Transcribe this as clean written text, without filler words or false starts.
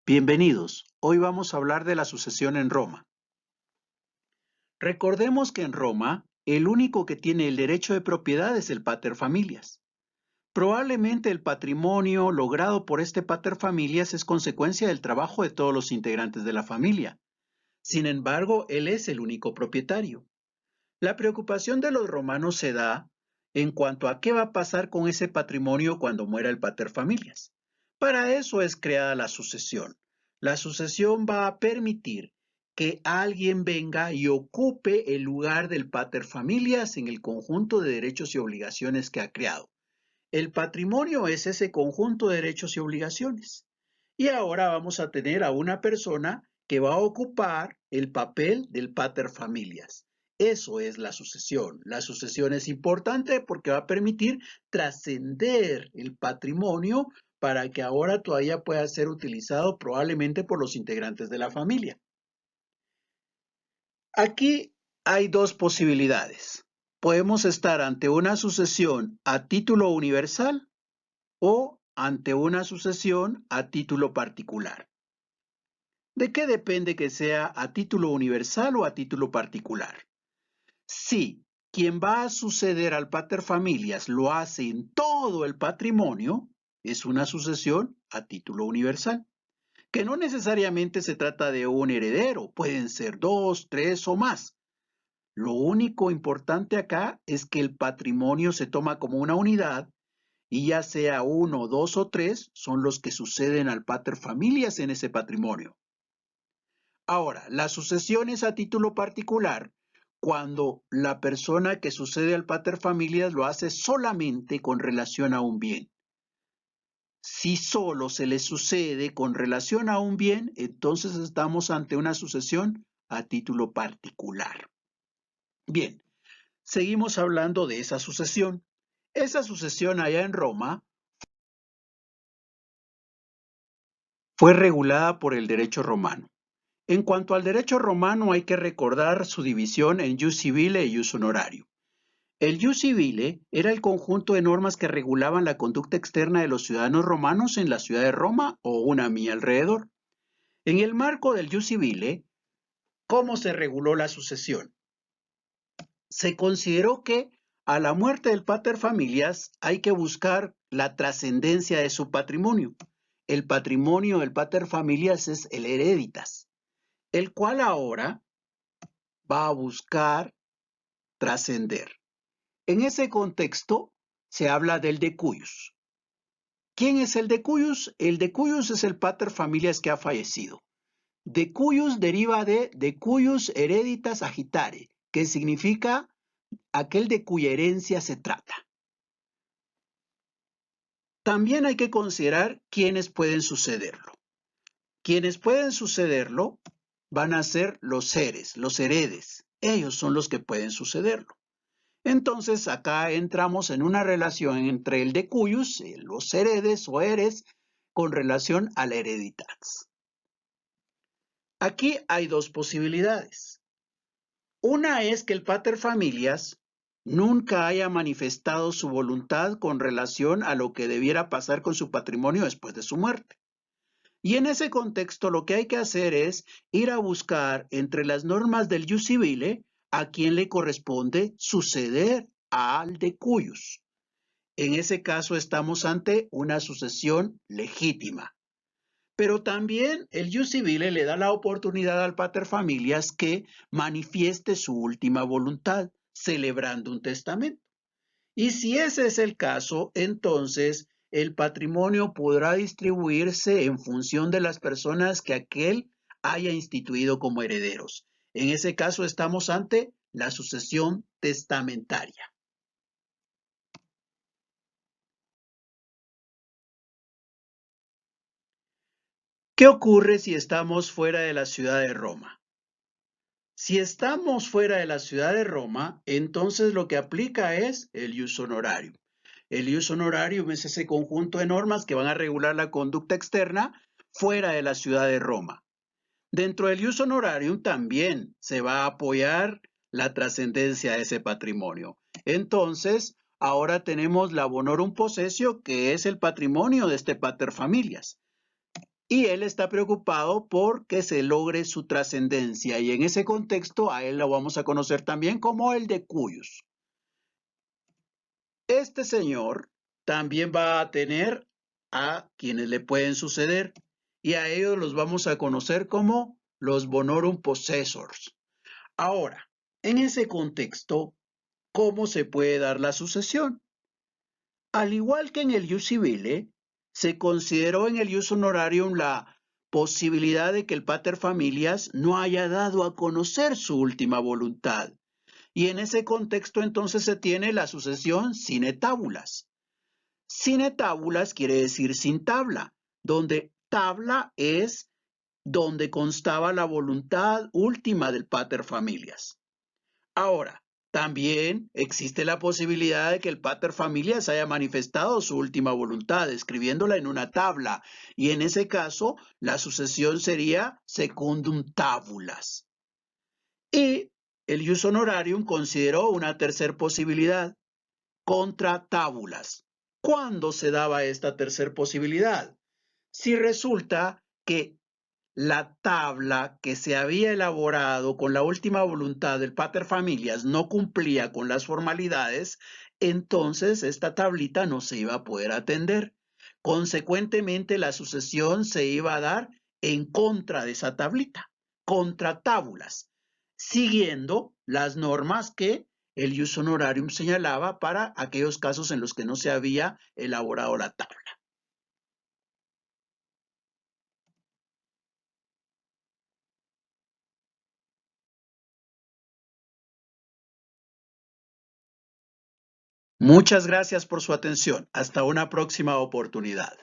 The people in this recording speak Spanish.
Bienvenidos. Hoy vamos a hablar de la sucesión en Roma. Recordemos que en Roma, el único que tiene el derecho de propiedad es el pater familias. Probablemente el patrimonio logrado por este pater familias es consecuencia del trabajo de todos los integrantes de la familia. Sin embargo, él es el único propietario. La preocupación de los romanos se da en cuanto a qué va a pasar con ese patrimonio cuando muera el pater familias. Para eso es creada la sucesión. La sucesión va a permitir que alguien venga y ocupe el lugar del pater familias en el conjunto de derechos y obligaciones que ha creado. El patrimonio es ese conjunto de derechos y obligaciones. Y ahora vamos a tener a una persona que va a ocupar el papel del pater familias. Eso es la sucesión. La sucesión es importante porque va a permitir trascender el patrimonio para que ahora todavía pueda ser utilizado probablemente por los integrantes de la familia. Aquí hay dos posibilidades. Podemos estar ante una sucesión a título universal o ante una sucesión a título particular. ¿De qué depende que sea a título universal o a título particular? Si quien va a suceder al pater familias lo hace en todo el patrimonio, es una sucesión a título universal, que no necesariamente se trata de un heredero, pueden ser dos, tres o más. Lo único importante acá es que el patrimonio se toma como una unidad y ya sea uno, dos o tres son los que suceden al pater familias en ese patrimonio. Ahora, la sucesión es a título particular cuando la persona que sucede al pater familias lo hace solamente con relación a un bien. Si solo se le sucede con relación a un bien, entonces estamos ante una sucesión a título particular. Bien, seguimos hablando de esa sucesión. Esa sucesión allá en Roma fue regulada por el derecho romano. En cuanto al derecho romano, hay que recordar su división en ius civile y ius honorario. El ius civile era el conjunto de normas que regulaban la conducta externa de los ciudadanos romanos en la ciudad de Roma o una milla alrededor. En el marco del ius civile, ¿cómo se reguló la sucesión? Se consideró que a la muerte del pater familias hay que buscar la trascendencia de su patrimonio. El patrimonio del pater familias es el hereditas, el cual ahora va a buscar trascender. En ese contexto se habla del decujus. ¿Quién es el decujus? El decujus es el pater familias que ha fallecido. Decujus deriva de decujus hereditas agitare, que significa aquel de cuya herencia se trata. También hay que considerar quiénes pueden sucederlo. Quienes pueden sucederlo van a ser los seres, los heredes. Ellos son los que pueden sucederlo. Entonces acá entramos en una relación entre el decujus, los heredes o heres, con relación a la hereditas. Aquí hay dos posibilidades. Una es que el pater familias nunca haya manifestado su voluntad con relación a lo que debiera pasar con su patrimonio después de su muerte. Y en ese contexto lo que hay que hacer es ir a buscar entre las normas del ius civile a quien le corresponde suceder al decujus. En ese caso estamos ante una sucesión legítima. Pero también el ius civile le da la oportunidad al pater familias que manifieste su última voluntad, celebrando un testamento. Y si ese es el caso, entonces el patrimonio podrá distribuirse en función de las personas que aquel haya instituido como herederos. En ese caso estamos ante la sucesión testamentaria. ¿Qué ocurre si estamos fuera de la ciudad de Roma? Si estamos fuera de la ciudad de Roma, entonces lo que aplica es el ius honorarium. El ius honorarium es ese conjunto de normas que van a regular la conducta externa fuera de la ciudad de Roma. Dentro del ius honorarium también se va a apoyar la trascendencia de ese patrimonio. Entonces, ahora tenemos la bonorum possessio, que es el patrimonio de este pater familias. y él está preocupado por que se logre su trascendencia. Y en ese contexto a él lo vamos a conocer también como el de Cuyos. Este señor también va a tener a quienes le pueden suceder y a ellos los vamos a conocer como los Bonorum Possessors. Ahora, en ese contexto, ¿cómo se puede dar la sucesión? Al igual que en el ius civile, se consideró en el ius honorarium la posibilidad de que el pater familias no haya dado a conocer su última voluntad. Y en ese contexto entonces se tiene la sucesión sine tabulas. Sine tabulas quiere decir sin tabla, donde tabla es donde constaba la voluntad última del pater familias. Ahora, también existe la posibilidad de que el pater familias haya manifestado su última voluntad, escribiéndola en una tabla, y en ese caso la sucesión sería secundum tabulas. Y el ius honorarium consideró una tercera posibilidad, contra tabulas. ¿Cuándo se daba esta tercera posibilidad? Si resulta que la tabla que se había elaborado con la última voluntad del pater familias no cumplía con las formalidades, entonces esta tablita no se iba a poder atender. Consecuentemente, la sucesión se iba a dar en contra de esa tablita, contra tábulas, siguiendo las normas que el ius honorarium señalaba para aquellos casos en los que no se había elaborado la tabla. Muchas gracias por su atención. Hasta una próxima oportunidad.